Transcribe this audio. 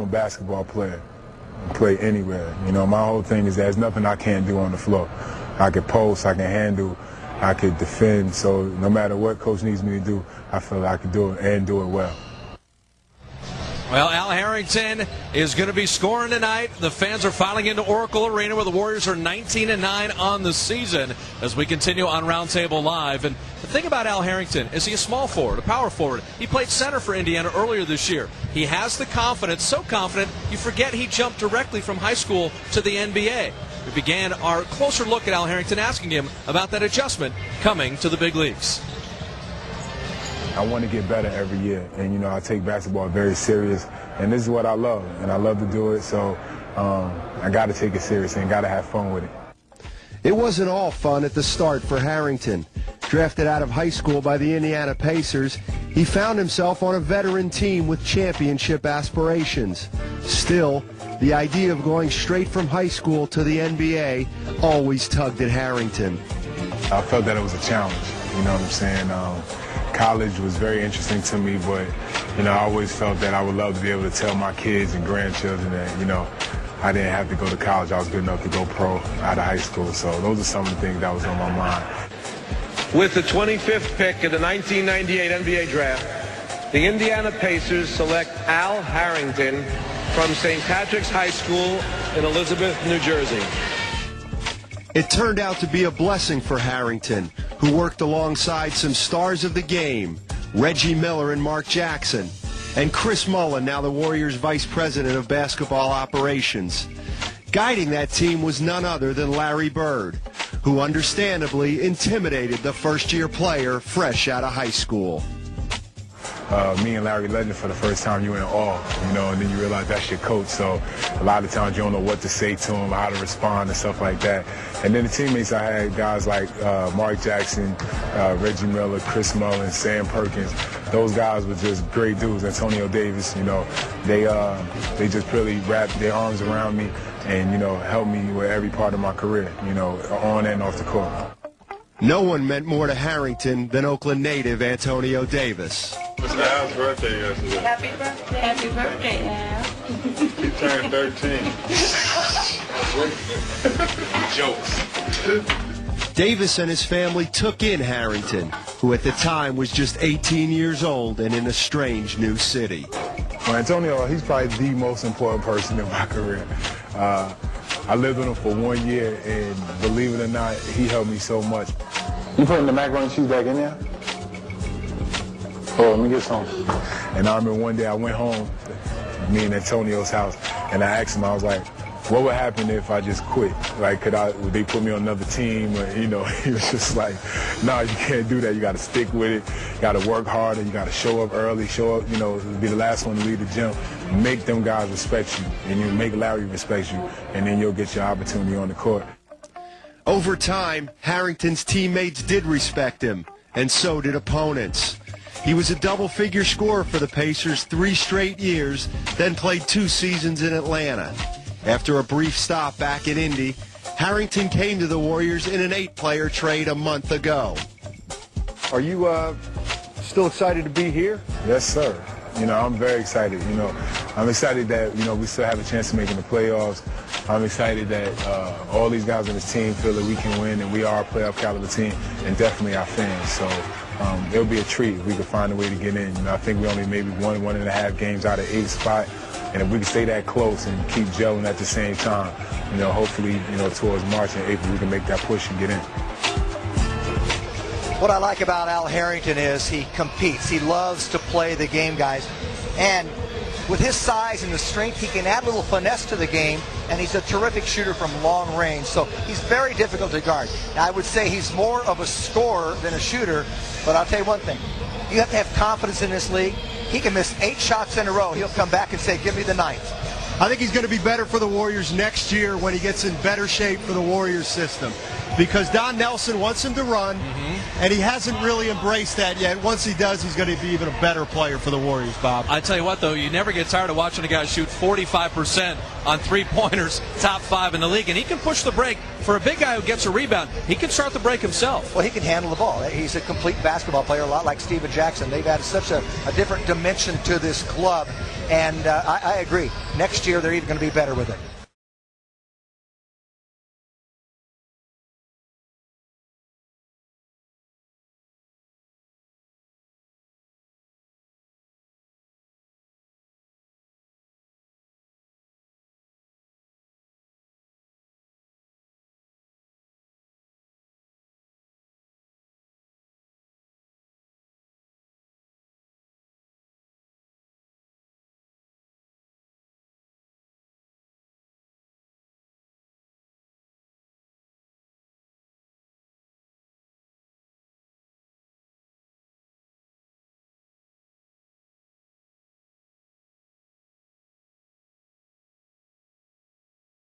a basketball player and play anywhere. You know, my whole thing is there's nothing I can't do on the floor. I can post, I can handle, I can defend. So no matter what coach needs me to do, I feel like I can do it and do it well. Well, Al Harrington is going to be scoring tonight. The fans are filing into Oracle Arena, where the Warriors are 19-9 on the season, as we continue on Roundtable Live. And the thing about Al Harrington is, he a small forward, a power forward. He played center for Indiana earlier this year. He has the confidence, so confident you forget he jumped directly from high school to the NBA. We began our closer look at Al Harrington, asking him about that adjustment coming to the big leagues. I want to get better every year, and you know, I take basketball very serious, and this is what I love, and I love to do it, so I got to take it serious and got to have fun with it. It wasn't all fun at the start for Harrington. Drafted out of high school by the Indiana Pacers, he found himself on a veteran team with championship aspirations. Still, the idea of going straight from high school to the NBA always tugged at Harrington. I felt that it was a challenge, you know what I'm saying? College was very interesting to me, but, you know, I always felt that I would love to be able to tell my kids and grandchildren that, you know, I didn't have to go to college. I was good enough to go pro out of high school. So those are some of the things that was on my mind. With the 25th pick in the 1998 NBA draft, the Indiana Pacers select Al Harrington from St. Patrick's High School in Elizabeth, New Jersey. It turned out to be a blessing for Harrington, who worked alongside some stars of the game, Reggie Miller and Mark Jackson, and Chris Mullin, now the Warriors' Vice President of Basketball Operations. Guiding that team was none other than Larry Bird, who understandably intimidated the first-year player fresh out of high school. Me and Larry Legend, for the first time, you in awe, you know, and then you realize that's your coach. So a lot of times you don't know what to say to him, how to respond and stuff like that. And then the teammates, I had guys like Mark Jackson, Reggie Miller, Chris Mullin, Sam Perkins. Those guys were just great dudes. Antonio Davis, you know, they just really wrapped their arms around me and, you know, helped me with every part of my career, you know, on and off the court. No one meant more to Harrington than Oakland native Antonio Davis. It's Al's birthday yesterday. Happy birthday. Happy birthday, Al. He turned 13. Jokes. Davis and his family took in Harrington, who at the time was just 18 years old and in a strange new city. Well, Antonio, he's probably the most important person in my career. I lived with him for 1 year, and believe it or not, he helped me so much. You putting the macaroni and cheese back in there? Oh, let me get some. And I remember one day I went home, me and Antonio's house, and I asked him, I was like, what would happen if I just quit? Like, would they put me on another team? Or, you know, he was just like, no, you can't do that. You got to stick with it. You got to work harder. You got to show up early, show up, you know, be the last one to leave the gym. Make them guys respect you, and you make Larry respect you, and then you'll get your opportunity on the court. Over time, Harrington's teammates did respect him, and so did opponents. He was a double-figure scorer for the Pacers 3 straight years, then played 2 seasons in Atlanta. After a brief stop back in Indy, Harrington came to the Warriors in an 8-player trade a month ago. Are you still excited to be here? Yes, sir. You know, I'm very excited. You know, I'm excited that, you know, we still have a chance to make in the playoffs. I'm excited that all these guys on this team feel that we can win, and we are a playoff caliber team, and definitely our fans. So it'll be a treat if we can find a way to get in. You know, I think we only maybe 1.5 games out of 8 spot, and if we can stay that close and keep gelling at the same time, you know, hopefully, you know, towards March and April we can make that push and get in. What I like about Al Harrington is he competes. He loves to play the game, guys. And with his size and the strength, he can add a little finesse to the game, and he's a terrific shooter from long range. So he's very difficult to guard. Now, I would say he's more of a scorer than a shooter, but I'll tell you one thing. You have to have confidence in this league. He can miss 8 shots in a row. He'll come back and say, give me the 9th. I think he's going to be better for the Warriors next year when he gets in better shape for the Warriors system, because Don Nelson wants him to run, and he hasn't really embraced that yet. Once he does, he's going to be even a better player for the Warriors, Bob. I tell you what, though, you never get tired of watching a guy shoot 45% on 3-pointers, top 5 in the league, and he can push the break. For a big guy who gets a rebound, he can start the break himself. Well, he can handle the ball. He's a complete basketball player, a lot like Steven Jackson. They've added such a different dimension to this club. And I agree. Next year, they're even going to be better with it.